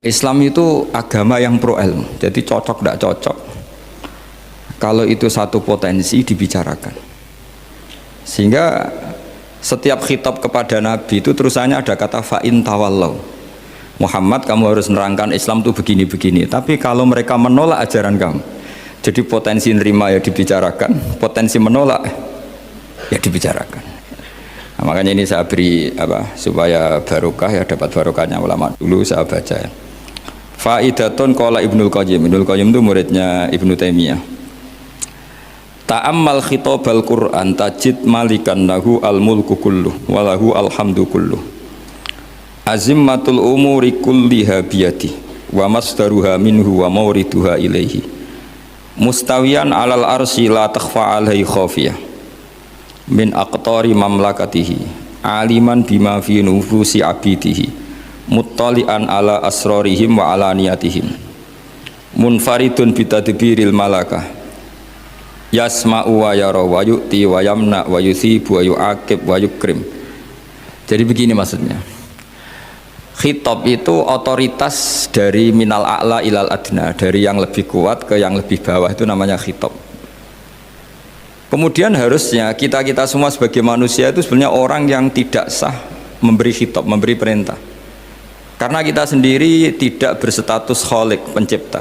Islam itu agama yang pro ilmu, jadi cocok tidak cocok. Kalau itu satu potensi dibicarakan, sehingga setiap khitab kepada Nabi itu terusannya ada kata fa'in tawallau. Muhammad, kamu harus menerangkan Islam itu begini-begini. Tapi kalau mereka menolak ajaran kamu, jadi potensi nerima ya dibicarakan, potensi menolak ya dibicarakan. Nah, makanya ini saya beri supaya barokah ya, dapat barokahnya ulama dulu saya baca ya. Faidatun qala Ibnul Qayyim. Ibnul Qayyim itu muridnya Ibnu Taimiyah. Ta'ammal khitabal Qur'an tajid malikan lahu al-mulku kulluh wa lahu alhamdu kulluh. Azimmatul umuri kulliha biyadi wa masdaruha minhu wa mawriduha ilaihi. Mustawiyan alal arsy la takhfa alaihi khafiyah. Min aqtari mamlakatihi aliman bima fi nufusi abidihi. Muttali'an ala asrarihim wa ala niyatihim munfaridun bitadbiril malakah yasma'u wa yara wa yu'ti wa yamna wa yuthibu wa yu'aqib wa yukrim. Jadi begini maksudnya, khitab itu otoritas dari minal a'la ilal adna, dari yang lebih kuat ke yang lebih bawah, itu namanya khitab. Kemudian harusnya kita semua sebagai manusia itu sebenarnya orang yang tidak sah memberi khitab, memberi perintah. Karena kita sendiri tidak berstatus khalik, pencipta.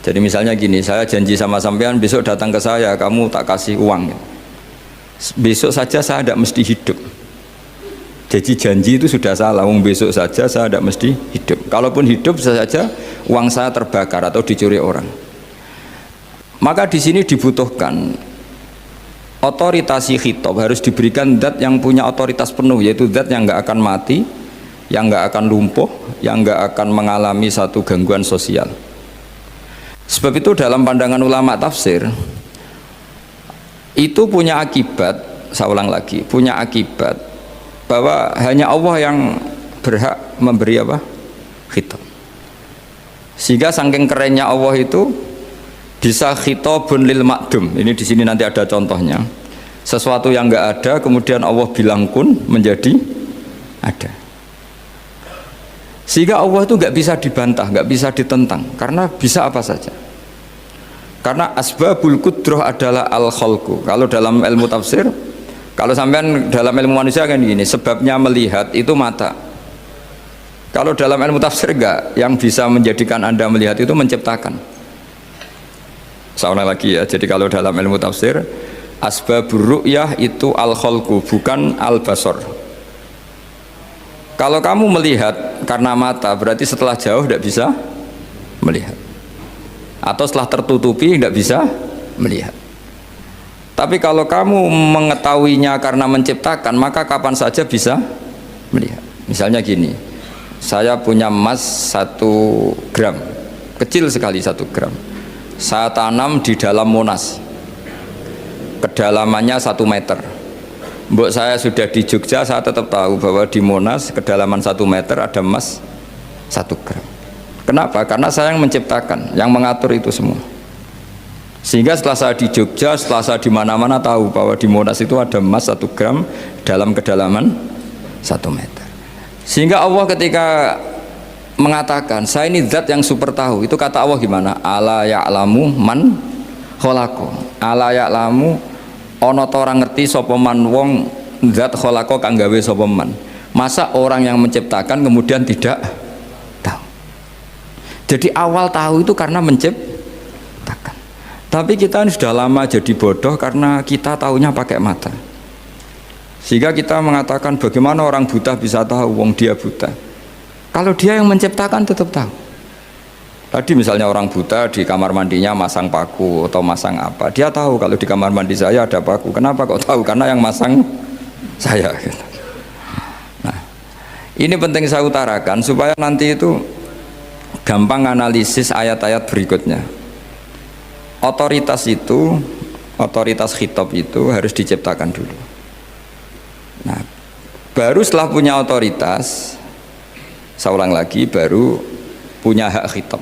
Jadi misalnya gini, saya janji sama sampean besok datang ke saya, kamu tak kasih uang. Besok saja saya tidak mesti hidup. Jadi janji itu sudah salah, besok saja saya tidak mesti hidup. Kalaupun hidup saja uang saya terbakar atau dicuri orang. Maka di sini dibutuhkan otoritasi khitab, harus diberikan zat yang punya otoritas penuh, yaitu zat yang nggak akan mati, yang nggak akan lumpuh, yang nggak akan mengalami satu gangguan sosial. Sebab itu dalam pandangan ulama tafsir itu punya akibat, saya ulang lagi, punya akibat bahwa hanya Allah yang berhak memberi khitab. Sehingga saking kerennya Allah itu bisa khitabun lil ma'dum. Ini di sini nanti ada contohnya. Sesuatu yang nggak ada kemudian Allah bilang kun menjadi ada. Sehingga Allah itu nggak bisa dibantah, nggak bisa ditentang, karena bisa apa saja. Karena asbabul qudrah adalah al-khalqu. Kalau dalam ilmu tafsir, kalau sampean dalam ilmu manusia kan gini, sebabnya melihat itu mata. Kalau dalam ilmu tafsir enggak, yang bisa menjadikan Anda melihat itu menciptakan. Saya ulang lagi ya, jadi kalau dalam ilmu tafsir, asbabur ru'yah itu al-khalqu, bukan al-basar. Kalau kamu melihat karena mata, berarti setelah jauh tidak bisa melihat, atau setelah tertutupi tidak bisa melihat. Tapi kalau kamu mengetahuinya karena menciptakan, maka kapan saja bisa melihat. Misalnya gini, saya punya emas 1 gram, kecil sekali 1 gram, saya tanam di dalam Monas, kedalamannya 1 meter. Mbok saya sudah di Jogja, saya tetap tahu bahwa di Monas kedalaman 1 meter ada emas 1 gram. Kenapa? Karena saya yang menciptakan, yang mengatur itu semua. Sehingga setelah saya di Jogja, setelah saya di mana-mana tahu bahwa di Monas itu ada emas 1 gram dalam kedalaman 1 meter. Sehingga Allah ketika mengatakan saya ini zat yang super tahu, itu kata Allah gimana? Ala ya'lamu man khalaqa. Ala ya'lamu ana ta ora ngerti sapa man wong zat khalaqa kang gawe sapa man. Masa orang yang menciptakan kemudian tidak tahu? Jadi awal tahu itu karena menciptakan. Tapi kita ini sudah lama jadi bodoh karena kita tahunya pakai mata. Sehingga kita mengatakan bagaimana orang buta bisa tahu wong dia buta. Kalau dia yang menciptakan tetap tahu. Tadi misalnya orang buta di kamar mandinya masang paku atau masang apa, dia tahu kalau di kamar mandi saya ada paku. Kenapa kok tahu? Karena yang masang saya. Nah, ini penting saya utarakan supaya nanti itu gampang analisis ayat-ayat berikutnya. Otoritas itu, otoritas khitab itu harus diciptakan dulu. Nah, baru setelah punya otoritas, saya ulang lagi, baru punya hak khitab.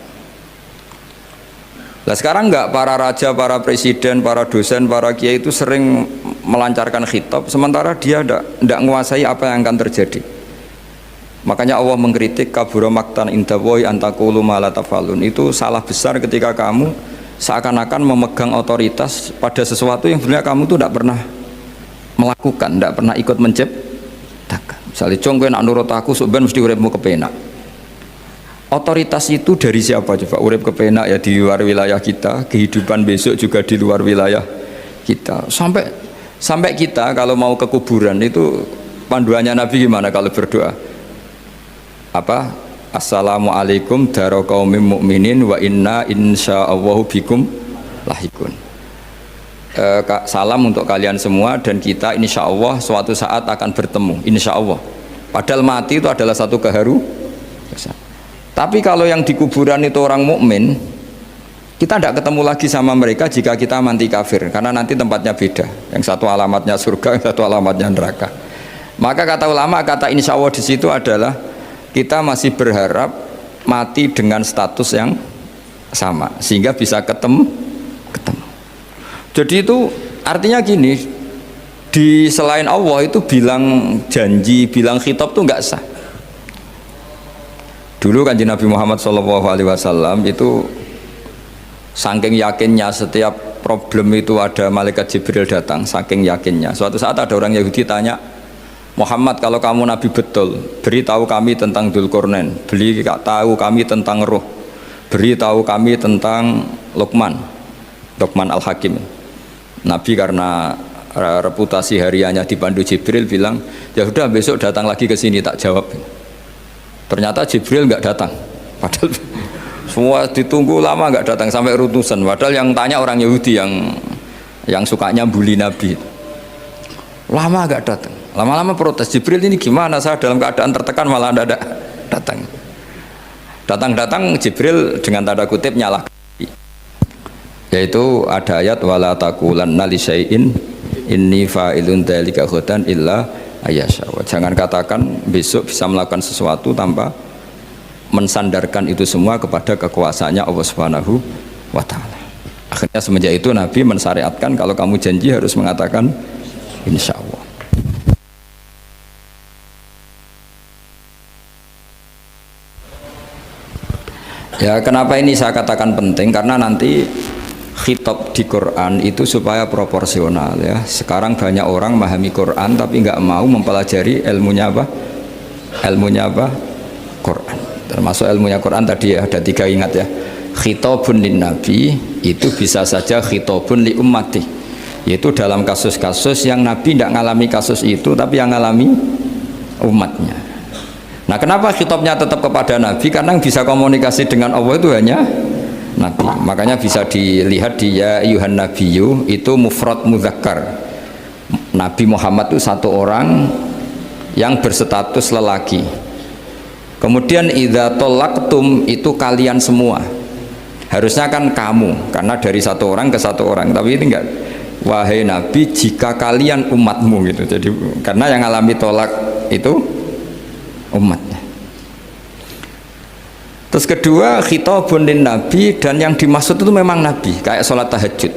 Nah sekarang enggak, para raja, para presiden, para dosen, para kiai itu sering melancarkan khitab, sementara dia enggak menguasai apa yang akan terjadi. Makanya Allah mengkritik kabura maktan indallahi antaqulu ma la tafalun. Itu salah besar ketika kamu seakan-akan memegang otoritas pada sesuatu yang sebenarnya kamu tuh tidak pernah melakukan, tidak pernah ikut menciptakan. Misalnya cong kowe nak nurut aku sok ben mesti uripmu kepenak. Otoritas itu dari siapa coba? Urip kepenak ya di luar wilayah kita, kehidupan besok juga di luar wilayah kita. Sampai kita kalau mau ke kuburan itu panduannya Nabi gimana kalau berdoa? Apa? Assalamualaikum daro qaumim mukminin wa inna insyaallahu bikum lahikun. Salam untuk kalian semua dan kita insya Allah suatu saat akan bertemu, insya Allah. Padahal mati itu adalah satu keharusan. Tapi kalau yang di kuburan itu orang mukmin, kita tidak ketemu lagi sama mereka jika kita mati kafir, karena nanti tempatnya beda. Yang satu alamatnya surga, yang satu alamatnya neraka. Maka kata ulama, kata insya Allah di situ adalah kita masih berharap mati dengan status yang sama sehingga bisa ketemu. Jadi itu artinya gini, di selain Allah itu bilang janji, bilang khitab itu nggak sah. Dulu kan Nabi Muhammad SAW itu saking yakinnya setiap problem itu ada malaikat Jibril datang, saking yakinnya. Suatu saat ada orang Yahudi tanya, Muhammad kalau kamu Nabi betul, beritahu kami tentang Dzulqarnain, beritahu kami tentang Ruh, beritahu kami tentang Luqman Al-Hakim. Nabi karena reputasi hariannya dipandu Jibril bilang, ya sudah besok datang lagi ke sini tak jawab. Ternyata Jibril nggak datang, padahal semua ditunggu lama nggak datang sampai utusan. Padahal yang tanya orang Yahudi yang sukanya bully Nabi, lama nggak datang. Lama-lama protes, Jibril ini gimana, saya dalam keadaan tertekan malah tidak datang. Datang Jibril dengan tanda kutip nyalahkan, yaitu ada ayat wala taqulanna li syai'in inni fa'ilun dzalika ghadan illa ayyasha. Jangan katakan besok bisa melakukan sesuatu tanpa mensandarkan itu semua kepada kekuasaannya Allah Subhanahu wa taala. Akhirnya semenjak itu Nabi mensyariatkan kalau kamu janji harus mengatakan insya Allah. Ya, kenapa ini saya katakan penting? Karena nanti khitab di Quran itu supaya proporsional ya. Sekarang banyak orang memahami Quran tapi nggak mau mempelajari ilmunya apa? Quran. Termasuk ilmunya Quran tadi ya, ada 3 ingat ya. Khitabun lin nabi itu bisa saja khitabun li ummati. Yaitu dalam kasus-kasus yang Nabi tidak ngalami kasus itu tapi yang ngalami umatnya. Nah, kenapa khitabnya tetap kepada Nabi? Karena yang bisa komunikasi dengan Allah itu hanya Nabi. Makanya bisa dilihat di ya ayyuhan nabiyyu itu mufrad mudzakkar. Nabi Muhammad itu satu orang yang berstatus lelaki. Kemudian idza talaqtum itu kalian semua. Harusnya kan kamu, karena dari satu orang ke satu orang. Tapi ini enggak. Wahai Nabi, jika kalian umatmu gitu. Jadi karena yang alami tolak itu umatnya. Terus kedua khitabun lin nabi, dan yang dimaksud itu memang Nabi, kayak sholat tahajud.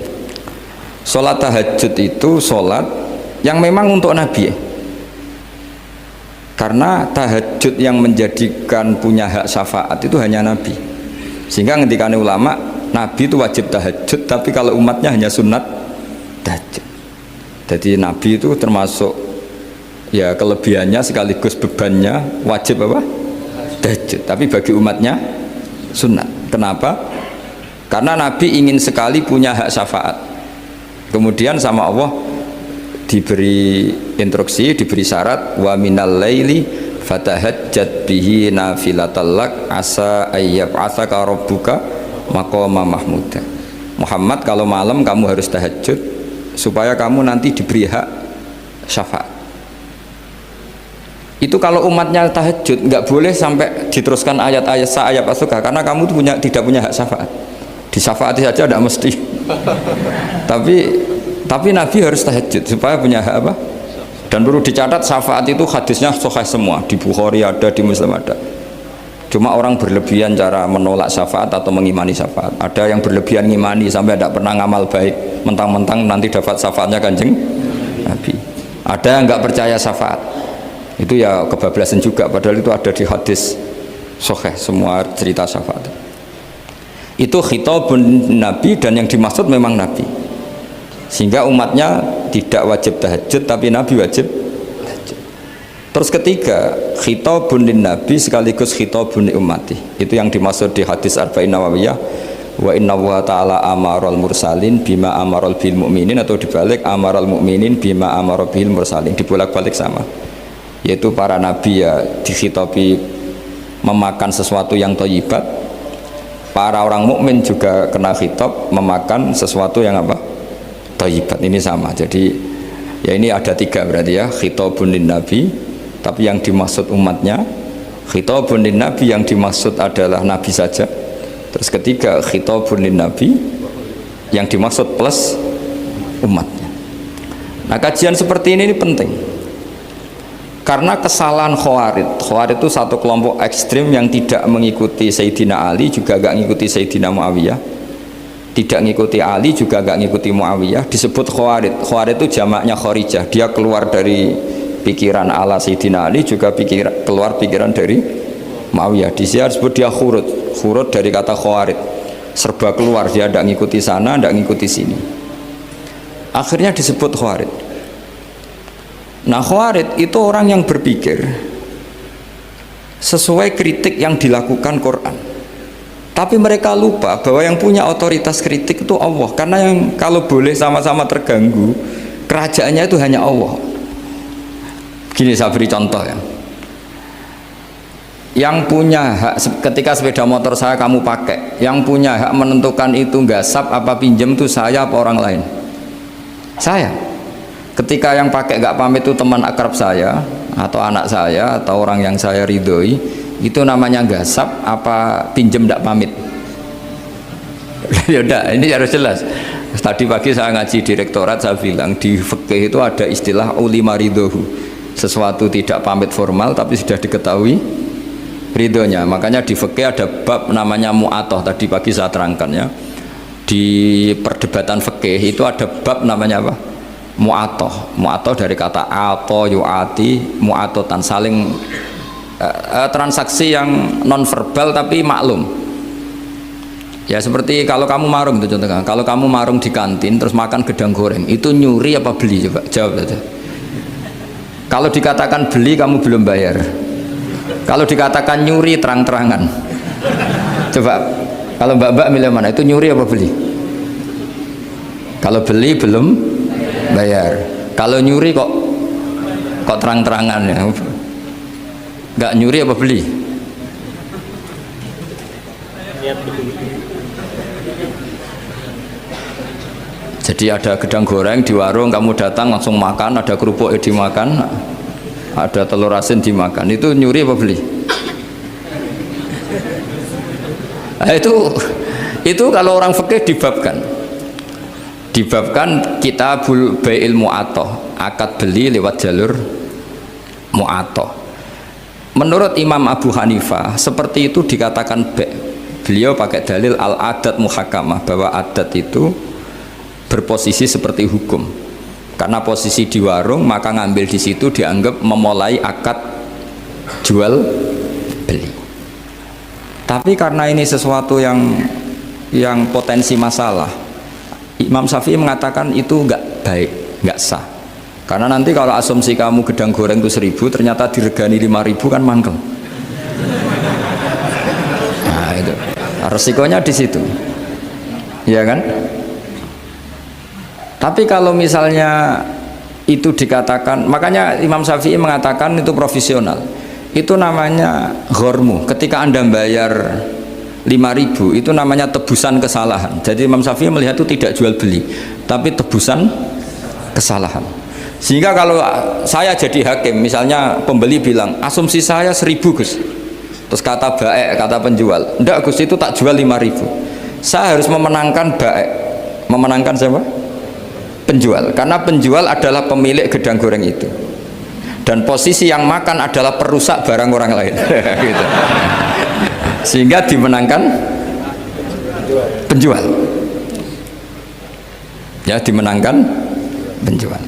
Sholat tahajud itu sholat yang memang untuk Nabi, karena tahajud yang menjadikan punya hak syafaat itu hanya Nabi. Sehingga ketika ulama, Nabi itu wajib tahajud, tapi kalau umatnya hanya sunat tahajud. Jadi Nabi itu termasuk ya kelebihannya sekaligus bebannya wajib apa? Tahajud. Tapi bagi umatnya sunat. Kenapa? Karena Nabi ingin sekali punya hak syafaat. Kemudian sama Allah diberi instruksi, diberi syarat wa minal laili fatahajjat bihi nafilatallak asa ayyab'atsaka rabbuka maqama mahmuda. Muhammad, kalau malam kamu harus tahajud supaya kamu nanti diberi hak syafaat. Itu kalau umatnya tahajud nggak boleh sampai diteruskan ayat-ayat sa'ayat asuka, karena kamu tuh tidak punya hak syafaat. Disyafaati saja tidak mesti. tapi Nabi harus tahajud supaya punya hak apa? Dan perlu dicatat syafaat itu hadisnya sahih semua, di Bukhari ada, di Muslim ada. Cuma orang berlebihan cara menolak syafaat atau mengimani syafaat. Ada yang berlebihan ngimani sampai tidak pernah ngamal baik, mentang-mentang nanti dapat syafaatnya Kanjeng Nabi. Ada yang nggak percaya syafaat. Itu ya kebablasan juga, padahal itu ada di hadis sahih semua cerita syafaat. Itu khitabun Nabi, dan yang dimaksud memang Nabi. Sehingga umatnya tidak wajib tahajud, tapi Nabi wajib tahajud. Terus ketiga, khitabun Nabi sekaligus khitabun ummati. Itu yang dimaksud di hadis Arba'in Nawawiyah, wa inna wa ta'ala amaral mursalin bima amaral bil mu'minin, atau dibalik amaral mu'minin bima amaral bil mursalin, dibolak-balik sama. Yaitu para nabi ya dikhitabi memakan sesuatu yang thayyibat, para orang mukmin juga kena khitab memakan sesuatu yang apa? Thayyibat. Ini sama. Jadi ya ini ada tiga berarti ya, khitabun nabi, tapi yang dimaksud umatnya, khitabun nabi yang dimaksud adalah nabi saja. Terus ketiga, khitabun nabi yang dimaksud plus umatnya. Nah, kajian seperti ini penting. Karena kesalahan Khawarij itu satu kelompok ekstrim yang tidak mengikuti Sayyidina Ali, juga gak mengikuti Sayyidina Muawiyah, tidak mengikuti Ali, juga gak mengikuti Muawiyah, disebut Khawarij. Khawarij itu jamaknya Kharijah, dia keluar dari pikiran ala Sayyidina Ali, juga keluar pikiran dari Muawiyah. Di sini disebut dia khurut dari kata Khawarij, serba keluar, dia tidak mengikuti sana, tidak mengikuti sini, akhirnya disebut Khawarij. Nah, Khawarij itu orang yang berpikir sesuai kritik yang dilakukan Quran, tapi mereka lupa bahwa yang punya otoritas kritik itu Allah. Karena yang kalau boleh sama-sama terganggu, kerajaannya itu hanya Allah. Gini saya beri contoh ya, yang punya hak ketika sepeda motor saya kamu pakai, yang punya hak menentukan itu gasap apa pinjam itu saya apa orang lain? Saya. Ketika yang pakai gak pamit itu teman akrab saya atau anak saya atau orang yang saya ridhoi, itu namanya gasap apa pinjem gak pamit? Ya udah, ini harus jelas. Tadi pagi saya ngaji direktorat, saya bilang di fikih itu ada istilah ulima ridhohu, sesuatu tidak pamit formal tapi sudah diketahui ridhonya. Makanya di fikih ada bab namanya mu'atoh, tadi pagi saya terangkan ya. Di perdebatan fikih itu ada bab namanya apa? Mu'atoh. Mu'atoh dari kata ato yu'ati, mu'atotan, saling transaksi yang non verbal tapi maklum. Ya seperti kalau kamu marung itu contohnya, kalau kamu marung di kantin terus makan gedang goreng, itu nyuri apa beli? Coba jawab saja. Kalau dikatakan beli kamu belum bayar, kalau dikatakan nyuri terang-terangan. Coba kalau mbak-mbak milih mana, itu nyuri apa beli? Kalau beli belum bayar, kalau nyuri kok terang-terangan ya. Nggak nyuri apa beli? Jadi ada gedang goreng di warung, kamu datang langsung makan, ada kerupuk dimakan, ada telur asin dimakan, itu nyuri apa beli? Nah, itu kalau orang fikih dibabkan kitabul bai'il mu'atoh, akad beli lewat jalur mu'atoh. Menurut Imam Abu Hanifah seperti itu dikatakan beliau pakai dalil al-adat muhakamah, bahwa adat itu berposisi seperti hukum. Karena posisi di warung, maka ngambil di situ dianggap memulai akad jual beli. Tapi karena ini sesuatu yang potensi masalah, Imam Syafi'i mengatakan itu enggak baik, enggak sah. Karena nanti kalau asumsi kamu gedang goreng itu 1.000, ternyata diregani 5.000 kan mangkel. Nah itu resikonya di situ, ya kan? Tapi kalau misalnya itu dikatakan, makanya Imam Syafi'i mengatakan itu profesional. Itu namanya ghormu. Ketika Anda bayar 5.000, itu namanya tebusan kesalahan. Jadi Imam Syafi'i melihat itu tidak jual beli, tapi tebusan kesalahan. Sehingga kalau saya jadi hakim, misalnya pembeli bilang asumsi saya 1.000 Gus, terus kata baik, kata penjual, enggak Gus itu tak jual 5.000, saya harus memenangkan baik. Memenangkan siapa? Penjual. Karena penjual adalah pemilik gedang goreng itu, dan posisi yang makan adalah perusak barang orang lain. Gitu. Sehingga dimenangkan penjual, ya dimenangkan penjual.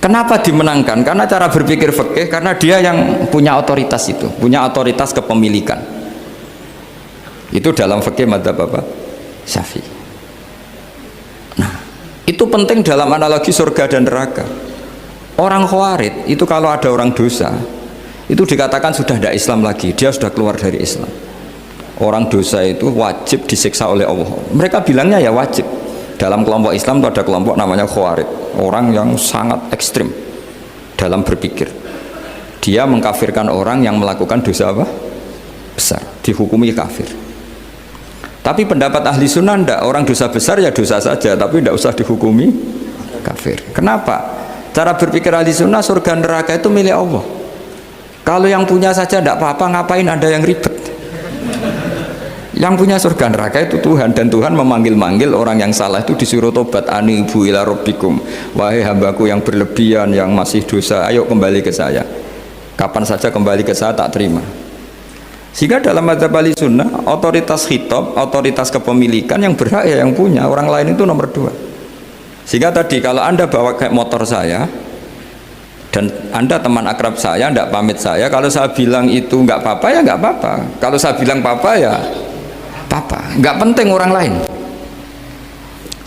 Kenapa dimenangkan? Karena cara berpikir fikih, karena dia yang punya otoritas itu, punya otoritas kepemilikan. Itu dalam fikih madzhab apa? Syafi'i. Nah, itu penting dalam analogi surga dan neraka. Orang Khawarij itu kalau ada orang dosa, itu dikatakan sudah tidak Islam lagi, dia sudah keluar dari Islam. Orang dosa itu wajib disiksa oleh Allah. Mereka bilangnya ya wajib. Dalam kelompok Islam itu ada kelompok namanya Khawarij, orang yang sangat ekstrim dalam berpikir. Dia mengkafirkan orang yang melakukan dosa apa? Besar, dihukumi kafir. Tapi pendapat ahli sunnah enggak, orang dosa besar ya dosa saja, tapi tidak usah dihukumi kafir. Kenapa? Cara berpikir ahli sunnah, surga neraka itu milik Allah. Kalau yang punya saja tidak apa-apa, ngapain ada yang ribet? Yang punya surga neraka itu Tuhan, dan Tuhan memanggil-manggil orang yang salah itu disuruh tobat, anibu ila rabbikum, wahai hambaku yang berlebihan, yang masih dosa, ayo kembali ke saya. Kapan saja kembali ke saya tak terima. Sehingga dalam madzhab ahli sunnah, otoritas khitab, otoritas kepemilikan yang berhak ya yang punya, orang lain itu nomor 2. Sehingga tadi kalau Anda bawa kayak motor saya dan Anda teman akrab saya, tidak pamit saya, kalau saya bilang itu nggak apa-apa ya nggak apa-apa, kalau saya bilang apa-apa ya apa-apa, nggak penting orang lain.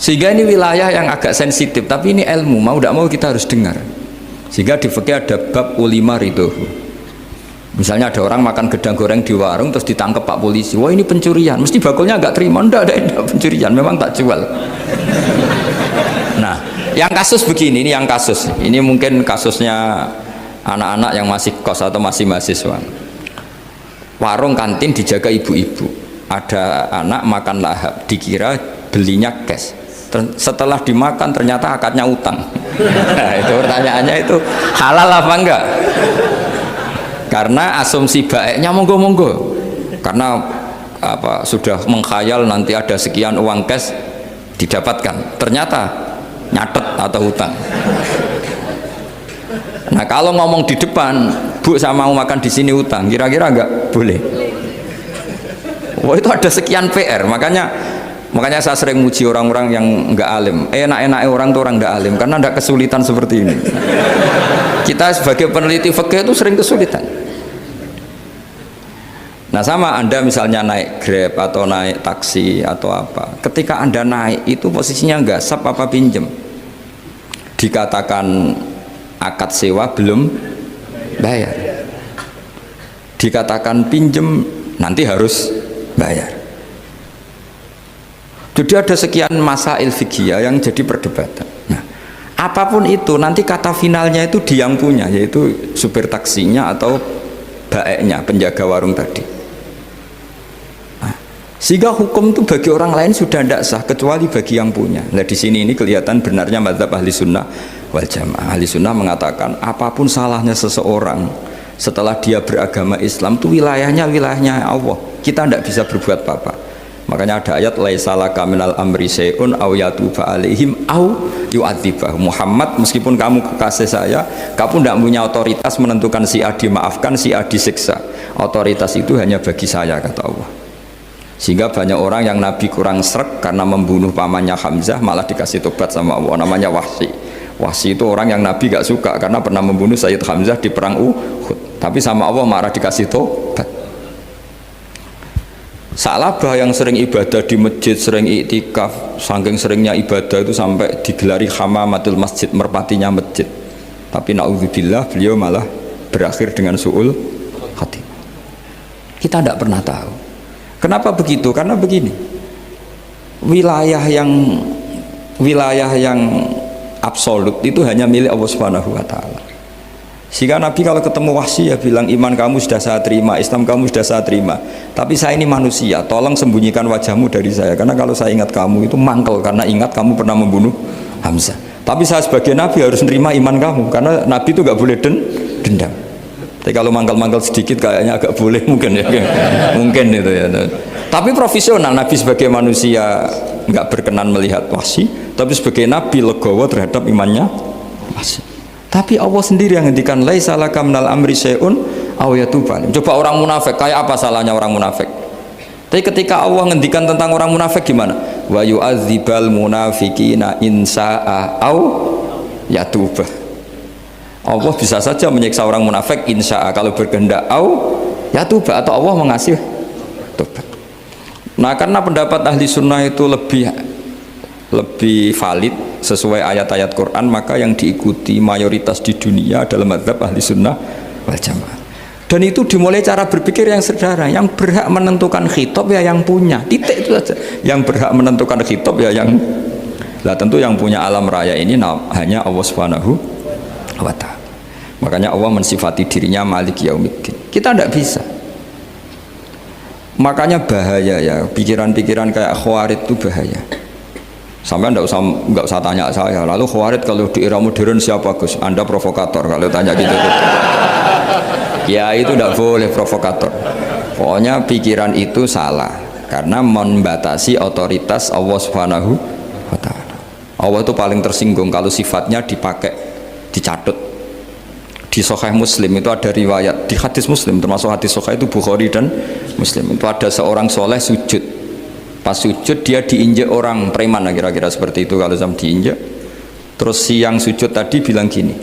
Sehingga ini wilayah yang agak sensitif, tapi ini ilmu, mau tidak mau kita harus dengar. Sehingga di fikih ada bab ulima ridhohu. Misalnya ada orang makan gedang goreng di warung terus ditangkap Pak polisi, wah ini pencurian, mesti bakulnya nggak terima, enggak pencurian, memang tak jual. Nah, yang kasus begini, ini yang kasus, ini mungkin kasusnya anak-anak yang masih kos atau masih mahasiswa. Warung kantin dijaga ibu-ibu. Ada anak makan lahap, dikira belinya cash. Setelah dimakan ternyata akadnya utang. Nah, itu pertanyaannya itu halal apa enggak? Karena asumsi baiknya monggo-monggo. Karena apa sudah mengkhayal nanti ada sekian uang cash didapatkan. Ternyata nyatet atau utang. Nah, kalau ngomong di depan, Bu saya mau makan di sini utang, kira-kira enggak boleh. Wah, itu ada sekian PR, makanya saya sering muji orang-orang yang enggak alim. Enak-enaknya orang tuh orang enggak alim karena enggak kesulitan seperti ini. Kita sebagai peneliti fikih itu sering kesulitan. Nah, sama Anda misalnya naik Grab atau naik taksi atau apa, ketika Anda naik itu posisinya enggak sap apa pinjem, dikatakan akad sewa belum bayar, dikatakan pinjem nanti harus bayar. Jadi ada sekian masail fikih yang jadi perdebatan. Nah, apapun itu nanti kata finalnya itu dia yang punya, yaitu supir taksinya atau baeknya, penjaga warung tadi. Nah, sehingga hukum itu bagi orang lain sudah tidak sah kecuali bagi yang punya. Nah, di sini ini kelihatan benarnya madzhab ahli sunnah wal jamaah. Ahli sunnah mengatakan apapun salahnya seseorang setelah dia beragama Islam itu wilayahnya Allah, kita tidak bisa berbuat apa-apa. Makanya ada ayat laisalaka minal amri syai'un aw yatuba alaihim aw yu'adzibah. Muhammad, meskipun kamu kekasih saya, kamu tidak punya otoritas menentukan si A dimaafkan, si A disiksa. Otoritas itu hanya bagi saya, kata Allah. Sehingga banyak orang yang Nabi kurang srek karena membunuh pamannya Hamzah malah dikasih tobat sama Allah, namanya Wahsy. Wahsy itu orang yang Nabi gak suka karena pernah membunuh Sayyid Hamzah di perang Uhud, tapi sama Allah marah dikasih tobat. Salabah yang sering ibadah di masjid, sering iktikaf, saking seringnya ibadah itu sampai digelari hamamatul masjid, merpatinya masjid. Tapi naudzubillah beliau malah berakhir dengan su'ul khatimah. Kita tidak pernah tahu. Kenapa begitu? Karena begini, wilayah yang absolut itu hanya milik Allah Subhanahu wa Ta'ala. Sehingga Nabi kalau ketemu Wahsy ya bilang, iman kamu sudah saya terima, Islam kamu sudah saya terima, tapi saya ini manusia, tolong sembunyikan wajahmu dari saya, karena kalau saya ingat kamu itu mangkel, karena ingat kamu pernah membunuh Hamzah. Tapi saya sebagai Nabi harus nerima iman kamu, karena Nabi itu gak boleh dendam. Tapi kalau mangkel-mangkel sedikit kayaknya agak boleh mungkin ya, mungkin itu ya. Tapi profesional, Nabi sebagai manusia nggak berkenan melihat Wahsy, tapi sebagai Nabi legowo terhadap imannya Wahsy. Tapi Allah sendiri yang ngendikan laisa laka minal amri syai'un aw yatuba. Coba orang munafik, kayak apa salahnya orang munafik? Tapi ketika Allah ngendikan tentang orang munafik gimana? Wa yu'adzibal munafiqina in sa'a aw yatuba. Allah bisa saja menyiksa orang munafik insya Allah kalau berkehendak, ya tuba, atau Allah mengasih tobat. Nah, karena pendapat ahli sunnah itu lebih valid sesuai ayat-ayat Quran, maka yang diikuti mayoritas di dunia adalah mazhab ahli sunnah wal jamaah. Dan itu dimulai cara berpikir yang sederhana, yang berhak menentukan khitab ya yang punya, titik itu saja. Yang berhak menentukan khitab ya yang, lah tentu yang punya alam raya ini hanya Allah Subhanahu wa ta'ala. Makanya Allah mensifati dirinya Malik Yaumiddin. Kita tidak bisa. Makanya bahaya ya, pikiran-pikiran kayak Khawarij itu bahaya. Sampai nggak usah tanya saya. Lalu Khawarij kalau di era modern siapa Gus? Anda provokator kalau tanya gitu. Ya itu tidak boleh provokator. Pokoknya pikiran itu salah karena membatasi otoritas Allah Subhanahu wa ta'ala. Allah itu paling tersinggung kalau sifatnya dipakai, dicatut. Di Sahih Muslim itu ada riwayat, di hadis Muslim termasuk hadis Sahih itu Bukhari dan Muslim, itu ada seorang soleh sujud. Pas sujud dia diinjek orang preman, kira-kira seperti itu kalau sama diinjek. Terus si yang sujud tadi bilang gini,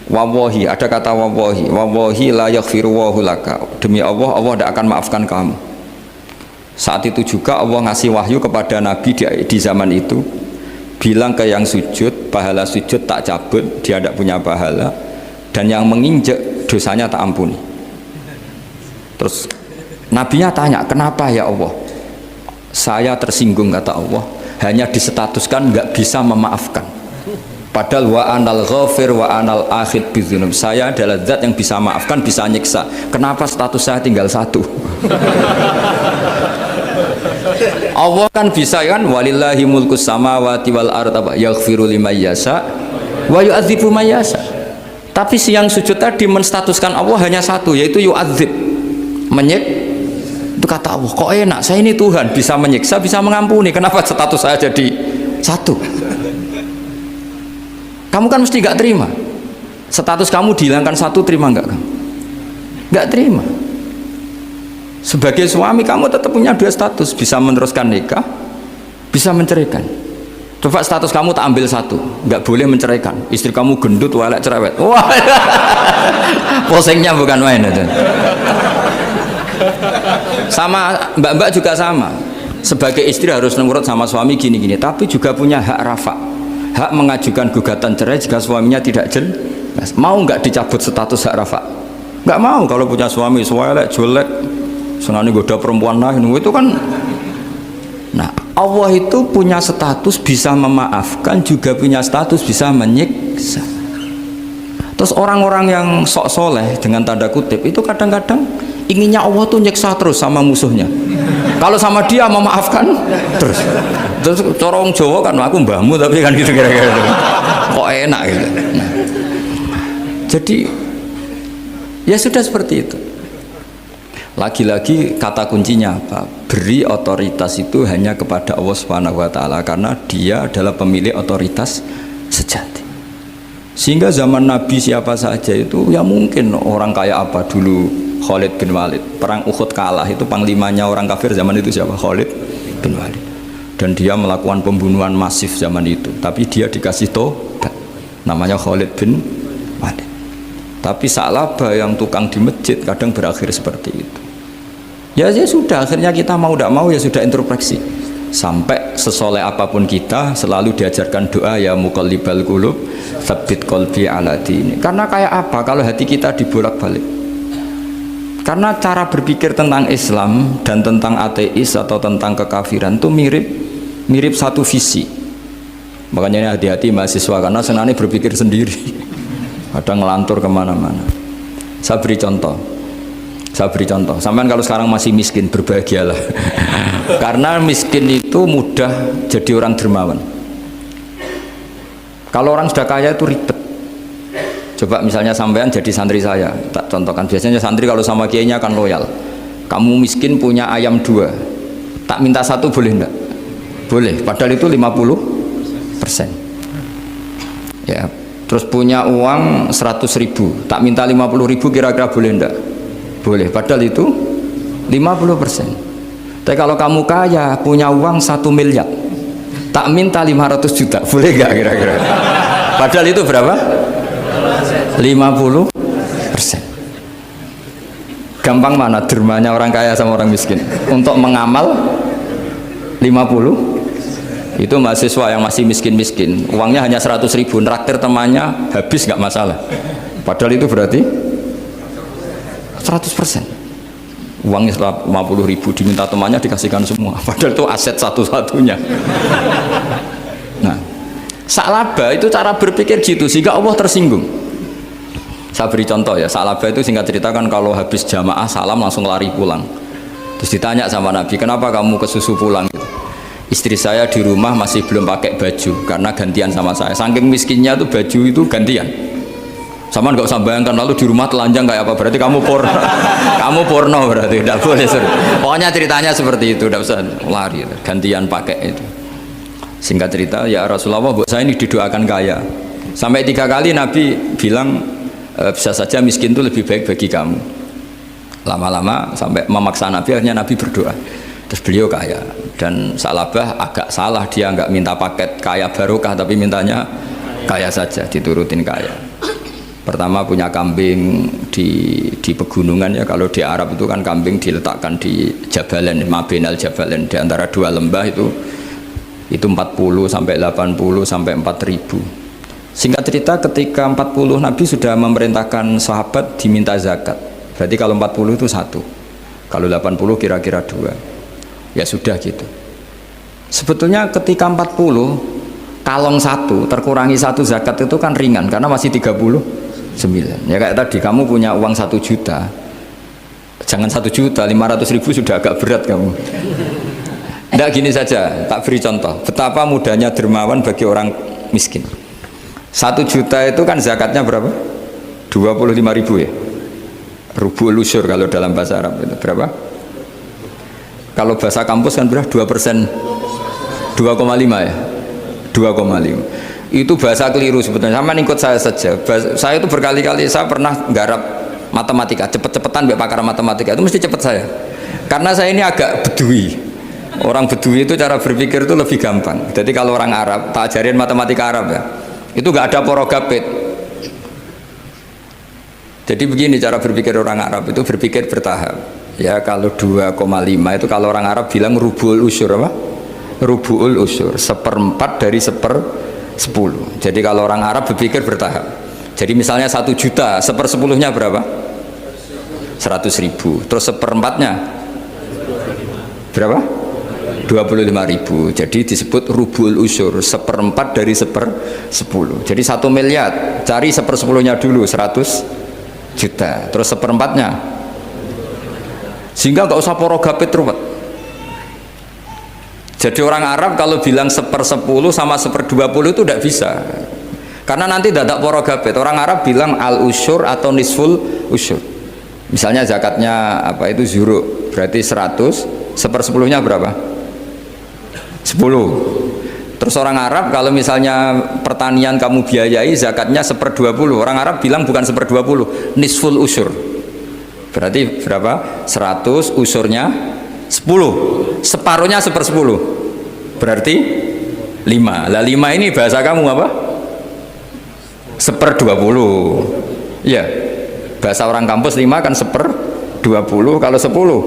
wallahi, ada kata wallahi, wallahi la yaghfiru wallahu laka, demi Allah, Allah tidak akan maafkan kamu. Saat itu juga Allah ngasih wahyu kepada Nabi di zaman itu, bilang ke yang sujud, pahala sujud tak cabut, dia tidak punya pahala, dan yang menginjek dosanya tak ampuni. Terus Nabinya tanya, kenapa ya Allah? Saya tersinggung, kata Allah, hanya disetatuskan nggak bisa memaafkan. Padahal wa anal ghafir wa anal akhid bidzunub, saya adalah zat yang bisa maafkan, bisa nyiksa. Kenapa status saya tinggal satu? Allah kan bisa kan, walillahi mulkus samawati wal ardh yaghfiru liman yasha wa yu'adzibu man yasha. Tapi si yang sujud tadi menstatuskan Allah hanya satu, yaitu yu'adzib, menyik. Itu kata Allah, kok enak, saya ini Tuhan, bisa menyiksa, bisa mengampuni, kenapa status saya jadi satu? Kamu kan mesti gak terima. Status kamu dihilangkan satu, terima gak kamu? Gak terima. Sebagai suami kamu tetap punya dua status, bisa meneruskan nikah, bisa menceraikan. Coba status kamu tak ambil satu, nggak boleh menceraikan. Istri kamu gendut, walek, cerewet. Wah, posengnya bukan main itu. Sama mbak-mbak juga sama. Sebagai istri harus nurut sama suami gini-gini, tapi juga punya hak rafa, hak mengajukan gugatan cerai jika suaminya tidak jelas. Mau nggak dicabut status hak rafa? Nggak mau. Kalau punya suami walek, jelek, senang goda perempuan lain, itu kan. Nah, Allah itu punya status bisa memaafkan, juga punya status bisa menyiksa. Terus orang-orang yang sok soleh dengan tanda kutip itu kadang-kadang inginnya Allah tuh nyiksa terus sama musuhnya. Kalau sama dia memaafkan terus. Terus corong Jawa kan, aku mbahmu tapi kan gitu kira-kira. Kok enak gitu. Nah, jadi ya sudah seperti itu. Lagi-lagi kata kuncinya apa? Beri otoritas itu hanya kepada Allah Subhanahu wa ta'ala, karena dia adalah pemilik otoritas sejati. Sehingga zaman Nabi siapa saja itu, ya mungkin orang kayak apa dulu, Khalid bin Walid, perang Uhud kalah, itu panglimanya orang kafir zaman itu siapa? Khalid bin Walid. Dan dia melakukan pembunuhan masif zaman itu, tapi dia dikasih tobat, namanya Khalid bin Walid. Tapi Sa'labah yang tukang di masjid kadang berakhir seperti itu. Ya sudah, akhirnya kita mau tidak mau ya sudah introspeksi. Sampai sesoleh apapun kita selalu diajarkan doa, ya muqallibal qulub tsabbit qalbi ala dini. Karena kayak apa kalau hati kita dibolak-balik? Karena cara berpikir tentang Islam dan tentang ateis atau tentang kekafiran itu mirip satu visi. Makanya hati-hati mahasiswa, karena senangnya berpikir sendiri. Kadang ngelantur kemana-mana. Saya beri contoh. Sampai kalau sekarang masih miskin, berbahagialah. Karena miskin itu mudah jadi orang dermawan. Kalau orang sudah kaya itu ribet. Coba misalnya sampean jadi santri saya, tak contohkan. Biasanya santri kalau sama kiainya akan loyal. Kamu miskin punya ayam 2, tak minta 1 boleh enggak? Boleh, padahal itu 50%. Ya, terus punya uang 100.000, tak minta 50.000, kira-kira boleh enggak? Boleh, padahal itu 50%. Tapi kalau kamu kaya, punya uang 1 miliar, tak minta 500 juta, boleh enggak kira-kira? Padahal itu berapa? 50%. Gampang mana dermanya orang kaya sama orang miskin untuk mengamal 50. Itu mahasiswa yang masih miskin-miskin, uangnya hanya 100.000, traktir temannya habis nggak masalah, padahal itu berarti 100%. Uangnya 50.000 diminta temannya dikasihkan semua, padahal itu aset satu-satunya. Nah, salaba itu cara berpikir gitu sehingga Allah tersinggung. Saya beri contoh ya, salaba itu singkat cerita kan kalau habis jamaah salam langsung lari pulang. Terus ditanya sama Nabi, kenapa kamu kesusu pulang gitu? Istri saya di rumah masih belum pakai baju karena gantian sama saya. Saking miskinnya tuh baju itu gantian. Sama nggak usah bayangkan lalu di rumah telanjang kayak apa, berarti kamu porno. Kamu porno berarti tidak boleh. Pokoknya ceritanya seperti itu, tidak usah lari, gantian pakai itu. Singkat cerita, ya Rasulullah, buat saya ini didoakan kaya. Sampai 3 kali Nabi bilang bisa saja miskin itu lebih baik bagi kamu. Lama-lama sampai memaksa Nabi, akhirnya Nabi berdoa. Terus beliau kaya, dan Salabah agak salah, dia nggak minta paket kaya barokah tapi mintanya kaya saja, diturutin kaya. Pertama punya kambing di pegunungan ya, kalau di Arab itu kan kambing diletakkan di Jabalen, Mabinal Jabalen, di antara 2 lembah itu 40 sampai 80 sampai 4.000. Singkat cerita ketika 40 Nabi sudah memerintahkan sahabat diminta zakat, berarti kalau 40 itu 1, kalau 80 kira-kira 2. Ya sudah gitu. Sebetulnya ketika 40 kalong 1 terkurangi 1 zakat itu kan ringan karena masih 39. Ya kayak tadi kamu punya uang 1 juta, jangan 1 juta, 500.000 sudah agak berat kamu. Tidak, gini saja, tak beri contoh betapa mudahnya dermawan bagi orang miskin. 1 juta itu kan zakatnya berapa? 25.000 ya. Rubul usyur kalau dalam bahasa Arab itu berapa? Kalau bahasa kampus kan berapa? 2%, 2,5 ya, 2,5. Itu bahasa keliru sebetulnya. Sama ikut saya saja. Saya itu berkali-kali saya pernah nggarap matematika, cepet-cepetan biar pakar matematika itu mesti cepet saya. Karena saya ini agak bedui. Orang bedui itu cara berpikir itu lebih gampang. Jadi kalau orang Arab, tak ajarin matematika Arab ya, itu nggak ada porogapit. Jadi begini cara berpikir orang Arab itu berpikir bertahap. Ya kalau 2,5 itu kalau orang Arab bilang rubul usyur apa? Rubul usyur, 1/4 dari 1/10. Jadi kalau orang Arab berpikir bertahap. Jadi misalnya 1 juta, 1/10-nya berapa? 100.000. Terus 1/4-nya berapa? 25.000. Jadi disebut rubul usyur, 1/4 dari 1/10. Jadi 1 miliar, cari 1/10-nya dulu, 100 juta. Terus 1/4-nya, sehingga nggak usah porogapit ruwet. Jadi orang Arab kalau bilang 1/10 sama 1/20 itu tidak bisa, karena nanti tidak ada porogapit. Orang Arab bilang al usyur atau nisful usyur. Misalnya zakatnya apa itu zuru, berarti 100, 1/10-nya berapa? 10. Terus orang Arab kalau misalnya pertanian kamu biayai zakatnya 1/20, orang Arab bilang bukan 1/20, nisful usyur. Berarti berapa? 100, usurnya 10, separuhnya 1/10, berarti 5. Lah 5 ini bahasa kamu apa? 1/20. Ya, bahasa orang kampus 5 kan 1/20. Kalau 10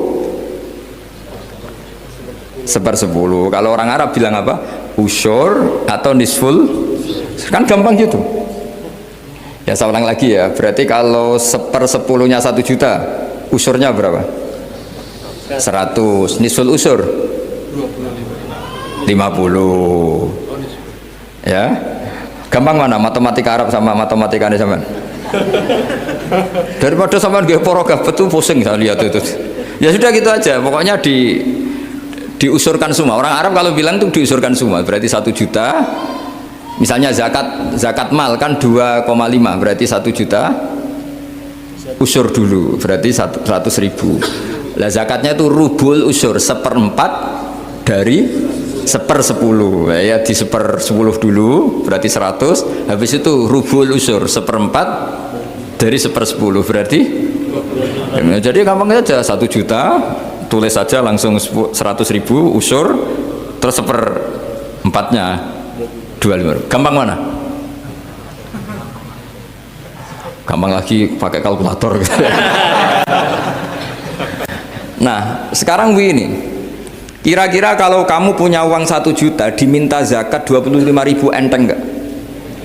1/10. Kalau orang Arab bilang apa? Usyur atau nisful, kan gampang gitu. Ya saya ulang lagi ya, berarti kalau 1/10-nya 1 juta, usurnya berapa? 100, nisful usur 50. Ya, gampang mana matematika Arab sama matematika ini sama? Daripada sama nggak porogaf betul pusing saya lihat itu. Ya sudah gitu aja, pokoknya diusurkan semua. Orang Arab kalau bilang tuh diusurkan semua, berarti 1 juta. Misalnya zakat mal kan 2,5, berarti 1 juta usur dulu, berarti 100.000. Lah zakatnya itu rubul usur, 1/4 dari 1/10. Ya di 1/10 dulu, berarti 100. Habis itu rubul usur, 1/4 dari 1/10, berarti ya, jadi gampang saja, 1 juta tulis saja langsung 100.000 usur, terus 1/4-nya 25. Gampang mana? gampang lagi pakai kalkulator. Nah, sekarang begini. Kira-kira kalau kamu punya uang 1 juta diminta zakat 25.000 enteng enggak?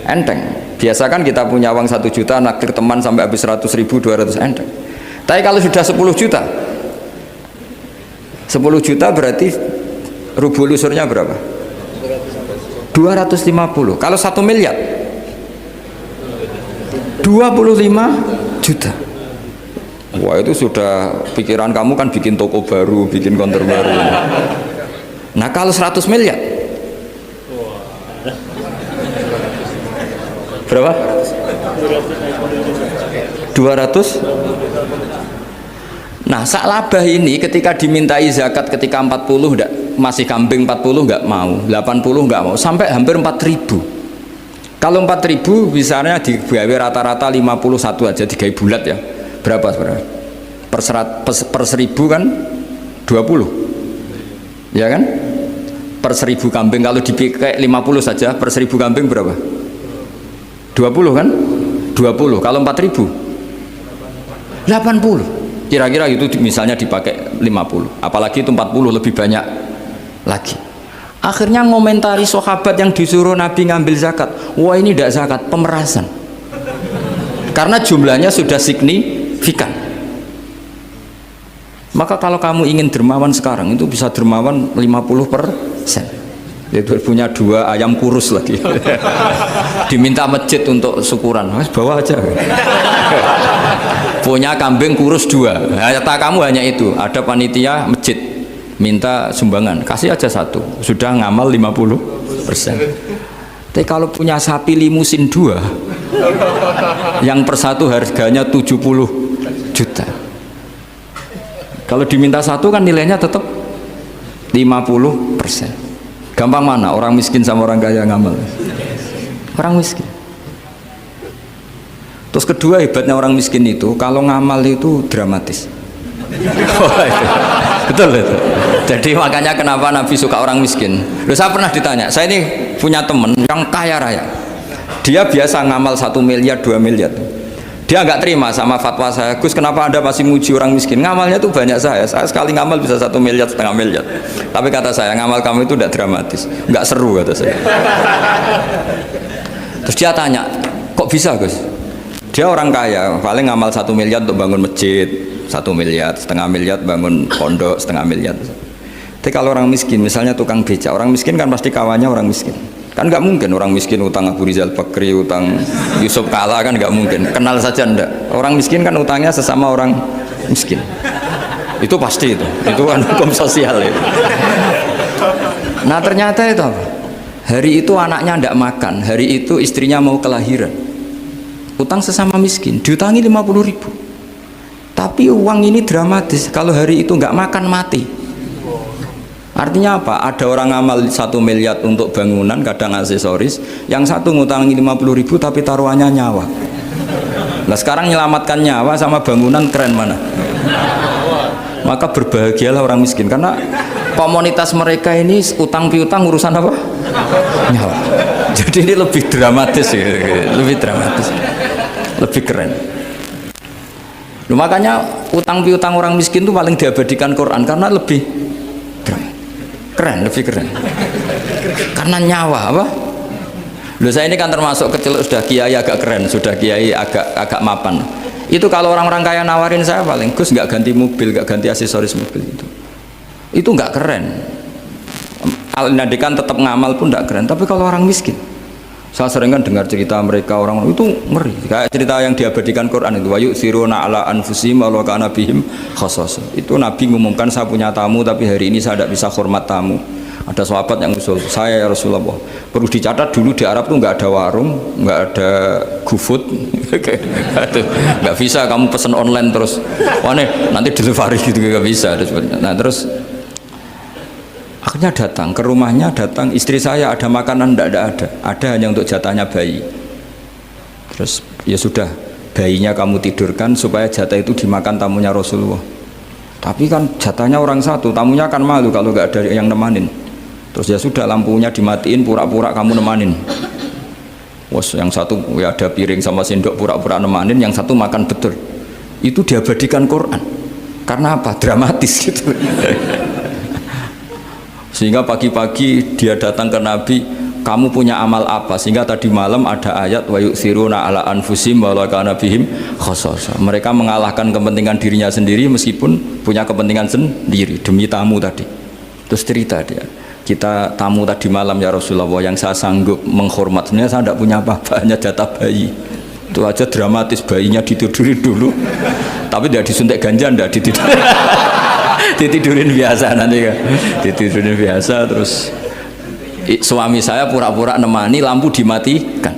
Enteng. Biasa kan kita punya uang 1 juta naktir teman sampai habis 100.000 200 enteng. Tapi kalau sudah 10 juta 10 juta berarti rubul usurnya berapa? 250. Kalau 1 miliar 25 juta. Wah, itu sudah pikiran kamu kan bikin toko baru, bikin konter baru. Nah, kalau 100 miliar berapa? 200. Nah, sak labah ini ketika dimintai zakat ketika 40 enggak, masih kambing 40 enggak mau, 80 enggak mau, sampai hampir 4.000. Kalau 4.000 misalnya digawe rata-rata 51 aja, digawe bulat ya. Berapa sebenarnya? Per 1.000 kan 20. Ya kan? Per 1.000 kambing kalau dipakai 50 saja, per 1.000 kambing berapa? 20 kan? 20. Kalau 4.000 80. Kira-kira itu misalnya dipakai 50. Apalagi itu 40 lebih banyak lagi. Akhirnya ngomentari sahabat yang disuruh Nabi ngambil zakat. Wah, ini tidak zakat, pemerasan. Karena jumlahnya sudah signifikan. Maka kalau kamu ingin dermawan sekarang itu bisa dermawan 50%. Itu punya 2 ayam kurus lagi. Diminta masjid untuk syukuran. Mas bawa aja. Punya kambing kurus 2. Kata kamu hanya itu. Ada panitia masjid minta sumbangan, kasih aja 1. Sudah ngamal 50%. Tapi kalau punya sapi limusin 2 yang per 1 harganya 70 juta, kalau diminta 1 kan nilainya tetap 50%. Gampang mana orang miskin sama orang kaya ngamal? Orang miskin. Terus kedua, hebatnya orang miskin itu kalau ngamal itu dramatis. Betul itu. Jadi makanya kenapa Nabi suka orang miskin. Loh, saya pernah ditanya, saya ini punya teman yang kaya raya, dia biasa ngamal 1 miliar 2 miliar. Dia nggak terima sama fatwa saya, Gus kenapa Anda masih muji orang miskin? Ngamalnya tuh banyak saya sekali ngamal bisa 1 miliar, setengah miliar. Tapi kata saya, ngamal kamu itu tidak dramatis, nggak seru kata saya. Terus dia tanya, kok bisa Gus? Dia orang kaya, paling ngamal 1 miliar untuk bangun masjid, 1 miliar, setengah miliar bangun pondok, setengah miliar. Tapi kalau orang miskin, misalnya tukang beca, orang miskin kan pasti kawannya orang miskin. Kan nggak mungkin orang miskin utang Abu Rizal Bakri, utang Yusuf Kala, kan nggak mungkin. Kenal saja ndak. Orang miskin kan utangnya sesama orang miskin. Itu pasti itu kan hukum sosial itu. Nah ternyata itu apa? Hari itu anaknya ndak makan, hari itu istrinya mau kelahiran. Utang sesama miskin, diutangi 50.000. Tapi uang ini dramatis, kalau hari itu nggak makan mati. Artinya apa? Ada orang amal 1 miliar untuk bangunan, kadang aksesoris, yang satu ngutangi 50.000 tapi taruhannya nyawa. Nah sekarang menyelamatkan nyawa sama bangunan keren mana? Maka berbahagialah orang miskin, karena komunitas mereka ini utang piutang urusan apa? Nyawa. Jadi ini lebih dramatis ya, lebih dramatis, lebih keren. Loh, makanya utang piutang orang miskin itu paling diabadikan Quran karena lebih keren, lebih keren. Karena nyawa apa? Loh, saya ini kan termasuk kecil sudah kiai agak keren, sudah kiai agak mapan. Itu kalau orang-orang kaya nawarin saya paling, Gus nggak ganti mobil, nggak ganti aksesoris mobil itu nggak keren. Al-Nadikan tetap ngamal pun nggak keren. Tapi kalau orang miskin, saya sering kan dengar cerita mereka orang itu ngeri. Kayak cerita yang diabadikan Quran itu, wa yu'thiruna ala anfusihim walau kana bihim khassasah. Itu Nabi ngumumkan, saya punya tamu tapi hari ini saya tidak bisa hormat tamu. Ada sahabat yang usul, saya ya Rasulullah, perlu dicatat dulu di Arab tuh nggak ada warung, nggak ada GoFood, nggak bisa kamu pesen online terus, wah nih nanti delivery gitu nggak bisa. Nah terus akhirnya datang ke rumahnya, datang istri saya, ada makanan tidak ada hanya untuk jatahnya bayi. Terus ya sudah, bayinya kamu tidurkan supaya jatah itu dimakan tamunya Rasulullah. Tapi kan jatahnya orang satu, tamunya kan malu kalau nggak ada yang nemanin. Terus ya sudah, lampunya dimatiin, pura-pura kamu nemanin. Wos yang satu ya ada piring sama sendok pura-pura nemanin, yang satu makan betul. Itu diabadikan Quran. Karena apa? Dramatis gitu. Sehingga pagi-pagi dia datang ke Nabi, kamu punya amal apa? Sehingga tadi malam ada ayat wa yu'thiruna ala anfusihim walau kana bihim khasasah. Mereka mengalahkan kepentingan dirinya sendiri meskipun punya kepentingan sendiri demi tamu tadi. Terus cerita dia, kita tamu tadi malam ya Rasulullah, yang saya sanggup menghormat, sebenarnya saya tidak punya apa-apa, hanya jatah bayi. Itu aja dramatis, bayinya ditidurin dulu, tapi tidak disuntik ganja, tidak ditidurin. Ditidurin biasa nanti kan, ditidurin biasa. Terus suami saya pura-pura nemani, lampu dimatikan.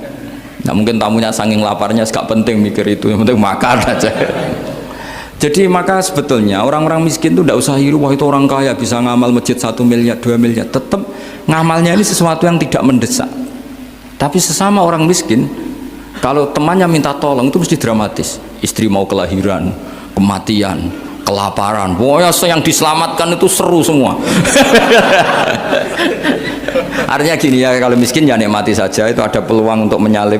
Nah mungkin tamunya saking laparnya gak penting mikir itu, yang penting makan aja. Jadi maka sebetulnya orang-orang miskin itu tidak usah hiru, wah itu orang kaya bisa ngamal masjid 1 miliar 2 miliar. Tetap ngamalnya ini sesuatu yang tidak mendesak. Tapi sesama orang miskin, kalau temannya minta tolong itu mesti dramatis. Istri mau kelahiran, kematian, kelaparan, pokoknya yang diselamatkan itu seru semua. Artinya gini ya, kalau miskin ya nikmati saja, itu ada peluang untuk menyalip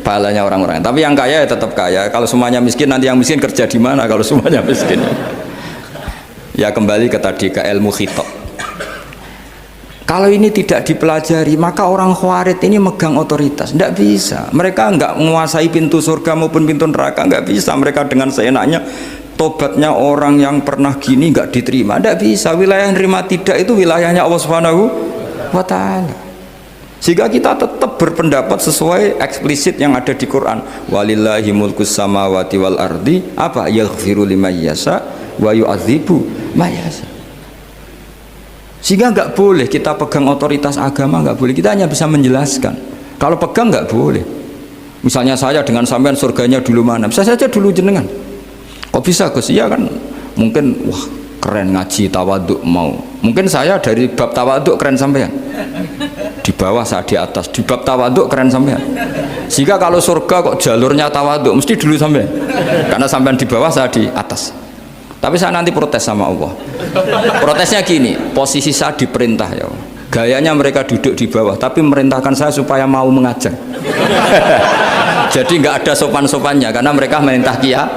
pahalanya orang-orang. Tapi yang kaya ya tetap kaya. Kalau semuanya miskin, nanti yang miskin kerja di mana kalau semuanya miskin? Ya kembali ke tadi, ke ilmu khitab. Kalau ini tidak dipelajari, maka orang khawarid ini megang otoritas. Tidak bisa. Mereka nggak menguasai pintu surga maupun pintu neraka. Nggak bisa. Mereka dengan seenaknya, tobatnya orang yang pernah gini nggak diterima. Tidak bisa. Wilayah yang nerima tidak itu wilayahnya Allah Subhanahu wa Ta'ala. Sehingga kita tetap berpendapat sesuai eksplisit yang ada di Quran. Walillahi mulkus samawati wal ardi, apa? Yaghfiru liman yasha wa yu'adzibu man yasha. Sehingga nggak boleh kita pegang otoritas agama, nggak boleh. Kita hanya bisa menjelaskan. Kalau pegang nggak boleh. Misalnya saya dengan sampean surganya dulu mana? Bisa saja dulu jenengan. Kok bisa Gus? Iya kan? Mungkin wah keren ngaji tawaduk mau. Mungkin saya dari bab tawaduk keren sampean. Di bawah saya di atas, di bab tawaduk keren sampean. Jika kalau surga kok jalurnya tawaduk, mesti dulu sampean. Karena sampean di bawah, saya di atas. Tapi saya nanti protes sama Allah. Protesnya gini, posisi saya diperintah ya Allah. Gayanya mereka duduk di bawah, tapi merintahkan saya supaya mau mengajar. Jadi nggak ada sopan-sopannya, karena mereka merintah ya.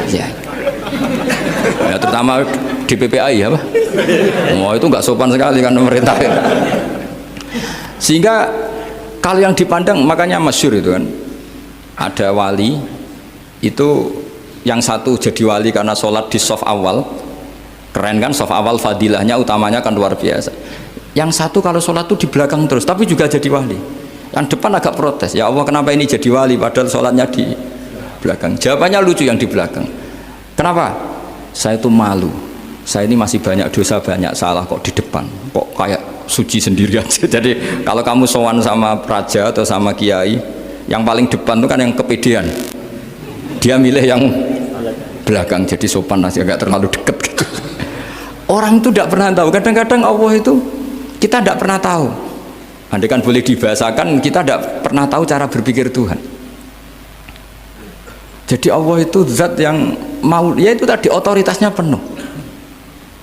Ya terutama di PPAI ya Pak. Oh itu nggak sopan sekali kan merintah. Sehingga kalau yang dipandang, makanya masyhur itu kan, ada wali itu yang satu jadi wali karena sholat di shaf awal, keren kan, shaf awal fadilahnya utamanya kan luar biasa. Yang satu kalau sholat tuh di belakang terus, tapi juga jadi wali. Yang depan agak protes, ya Allah kenapa ini jadi wali padahal sholatnya di belakang. Jawabannya lucu yang di belakang. Kenapa? Saya itu malu, saya ini masih banyak dosa, banyak salah, kok di depan kok kayak suci sendiri aja. Jadi kalau kamu sowan sama raja atau sama kiai, yang paling depan itu kan yang kepedean, dia milih yang belakang jadi sopan aja, gak terlalu deket gitu. Orang itu tidak pernah tahu, kadang-kadang Allah itu kita tidak pernah tahu. Andai kan boleh dibahasakan, kita tidak pernah tahu cara berpikir Tuhan. Jadi Allah itu zat yang mau, ya itu tadi otoritasnya penuh.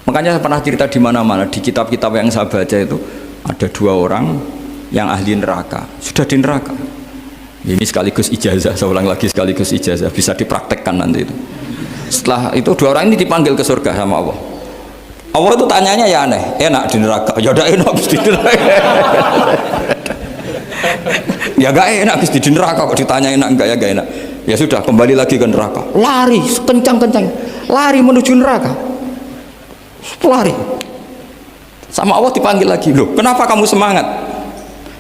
Makanya saya pernah cerita di mana-mana, di kitab-kitab yang saya baca itu ada 2 orang yang ahli neraka, sudah di neraka. Ini sekaligus ijazah, saya ulang lagi sekaligus ijazah, bisa dipraktekkan nanti itu. Setelah itu 2 orang ini dipanggil ke surga sama Allah. Allah itu tanyanya ya aneh, enak di neraka? Ya udah enak di neraka. Ya gak enak di neraka, kok ditanya enak enggak ya gak enak. Ya sudah kembali lagi ke neraka, lari kencang-kencang, lari menuju neraka. Lari sama Allah dipanggil lagi, loh kenapa kamu semangat?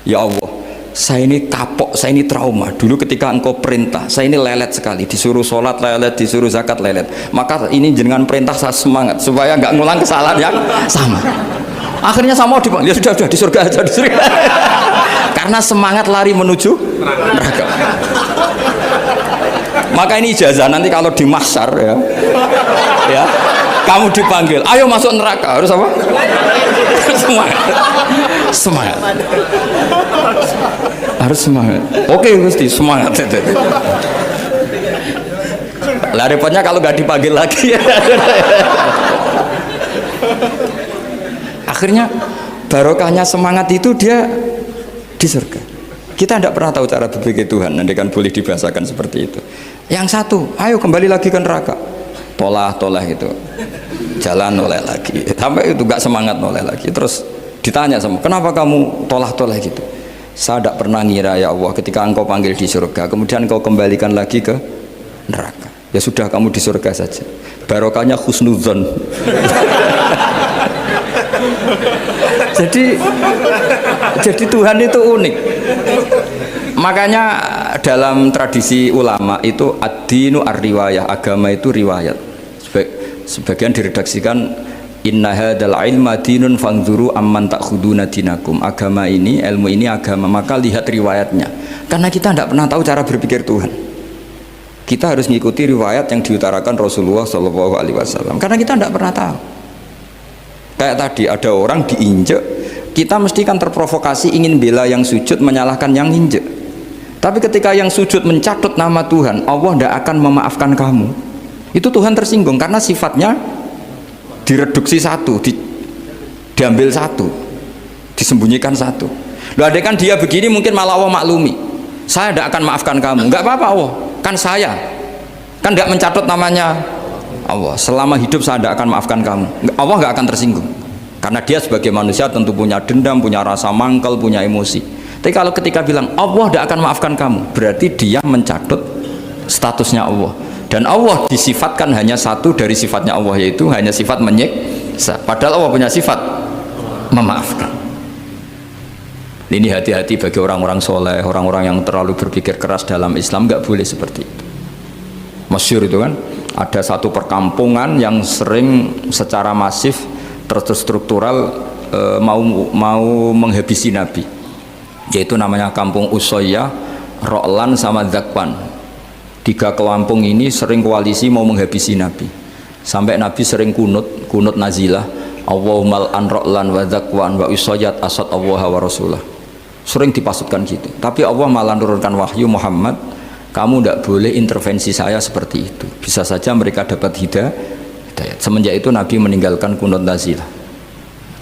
Ya Allah, saya ini kapok, saya ini trauma. Dulu ketika engkau perintah, saya ini lelet sekali, disuruh sholat lelet, disuruh zakat lelet. Maka ini dengan perintah saya semangat supaya nggak ngulang kesalahan yang sama. Akhirnya sama Allah dipanggil, ya sudah di surga aja, di surga. Karena semangat lari menuju neraka. Maka ini ijazah, nanti kalau di mahsyar ya kamu dipanggil, ayo masuk neraka, harus apa? Semangat, semangat, harus semangat. Oke Gusti, semangat. Lah repotnya kalau nggak dipanggil lagi. Akhirnya barokahnya semangat itu dia di surga. Kita tidak pernah tahu cara berpikir Tuhan, nanti kan boleh dibahasakan seperti itu. Yang satu, ayo kembali lagi ke neraka, tolah itu, jalan noleh lagi, sampai itu gak semangat noleh lagi. Terus ditanya sama, kenapa kamu tolah gitu? Saya tidak pernah ngira ya Allah, ketika engkau panggil di surga, kemudian engkau kembalikan lagi ke neraka. Ya sudah, kamu di surga saja. Barokahnya husnudzon. jadi Tuhan itu unik. Makanya dalam tradisi ulama itu ad-dinu ar-riwayah, agama itu riwayat. Sebagian diredaksikan inna hadzal ilma dinun fanzuru amman ta'khuduna dinakum. Agama ini, ilmu ini agama, maka lihat riwayatnya. Karena kita tidak pernah tahu cara berpikir Tuhan. Kita harus mengikuti riwayat yang diutarakan Rasulullah SAW. Karena kita tidak pernah tahu. Kayak tadi ada orang diinjek, kita mesti kan terprovokasi ingin bela yang sujud menyalahkan yang injek. Tapi ketika yang sujud mencatut nama Tuhan, Allah tidak akan memaafkan kamu. Itu Tuhan tersinggung karena sifatnya direduksi satu, diambil satu, disembunyikan satu. Loh, ada kan dia begini mungkin malah Allah maklumi. Saya tidak akan maafkan kamu. Enggak apa-apa Allah, kan saya. Kan tidak mencatut namanya Allah. Selama hidup saya tidak akan maafkan kamu. Allah nggak akan tersinggung. Karena dia sebagai manusia tentu punya dendam, punya rasa mangkel, punya emosi. Tapi kalau ketika bilang Allah tidak akan maafkan kamu, berarti dia mencatut statusnya Allah. Dan Allah disifatkan hanya satu dari sifatnya Allah, yaitu hanya sifat menyiksa. Padahal Allah punya sifat memaafkan. Ini hati-hati bagi orang-orang soleh, orang-orang yang terlalu berpikir keras dalam Islam, nggak boleh seperti itu. Masyhur itu kan, ada satu perkampungan yang sering secara masif terstruktural mau menghabisi Nabi, yaitu namanya kampung Usoyyah, Ro'lan sama Zakwan. 3 kampung ini sering koalisi mau menghabisi Nabi, sampai Nabi sering kunut nazilah, Allahumma an Ro'lan wa Zakwan wa Usoyyat asad Allah wa Rasulah. Sering dipasutkan gitu, tapi Allah malah menurunkan wahyu, Muhammad kamu tidak boleh intervensi saya seperti itu. Bisa saja mereka dapat hidayah. Semenjak itu Nabi meninggalkan kunut nazilah.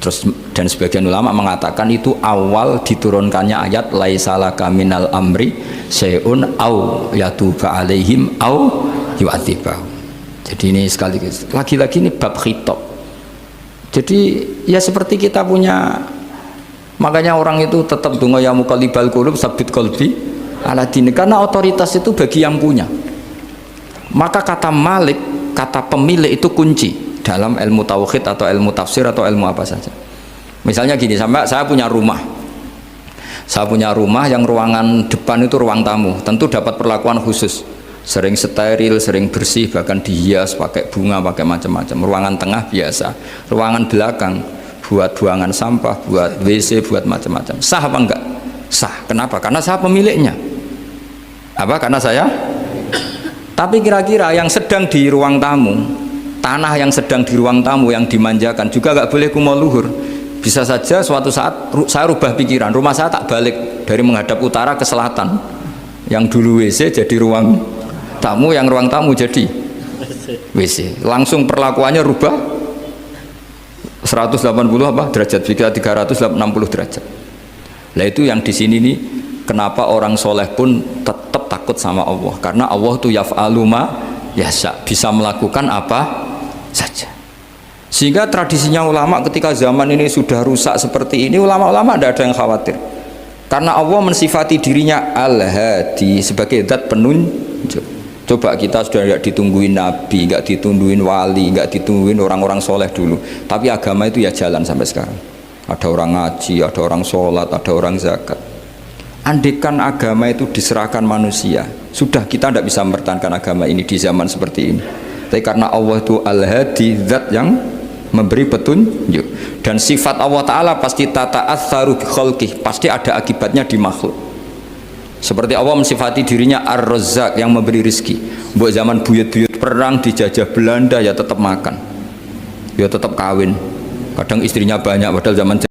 Terus dan sebagian ulama mengatakan itu awal diturunkannya ayat laisalaka minal amri syai'un au yatuba alaihim au yu'adzibahum. Jadi ini sekaligus lagi-lagi ini bab khitab. Jadi ya seperti kita punya, makanya orang itu tetap donga ya muqallibal qulub sabbit qalbi ala dini, karena otoritas itu bagi yang punya. Maka kata malik, kata pemilik itu kunci dalam ilmu tauhid atau ilmu tafsir atau ilmu apa saja. Misalnya gini, sampai saya punya rumah yang ruangan depan itu ruang tamu, tentu dapat perlakuan khusus, sering steril, sering bersih, bahkan dihias pakai bunga, pakai macam-macam. Ruangan tengah biasa, ruangan belakang buat buangan sampah, buat WC, buat macam-macam. Sah apa enggak? Sah. Kenapa? Karena saya pemiliknya. Apa? Karena saya. Tapi kira-kira yang sedang di ruang tamu, tanah yang sedang di ruang tamu yang dimanjakan juga nggak boleh kumo luhur. Bisa saja suatu saat saya rubah pikiran, rumah saya tak balik dari menghadap utara ke selatan. Yang dulu WC jadi ruang tamu, yang ruang tamu jadi WC. Langsung perlakuannya rubah 180 apa derajat, jika 360 derajat. Nah itu yang di sini nih, kenapa orang soleh pun tetap takut sama Allah, karena Allah tuh yaf'alu ma yasha, bisa melakukan apa saja. Sehingga tradisinya ulama ketika zaman ini sudah rusak seperti ini, ulama-ulama tidak ada yang khawatir, karena Allah mensifati dirinya al-hadi sebagai zat penunjuk. Coba kita sudah tidak ditungguin nabi, nggak ditungguin wali, nggak ditungguin orang-orang soleh dulu, tapi agama itu ya jalan sampai sekarang. Ada orang ngaji, ada orang sholat, ada orang zakat. Andekan agama itu diserahkan manusia, sudah kita tidak bisa mempertahankan agama ini di zaman seperti ini. Tapi karena Allah itu al-hadi, zat yang memberi petunjuk, dan sifat Allah Ta'ala pasti tata'atsaru bi khalqih, pasti ada akibatnya di makhluk. Seperti Allah mensifati dirinya ar-razzaq, yang memberi rizki. Buat zaman buyut-buyut perang dijajah Belanda ya tetap makan, ya tetap kawin, kadang istrinya banyak, padahal zaman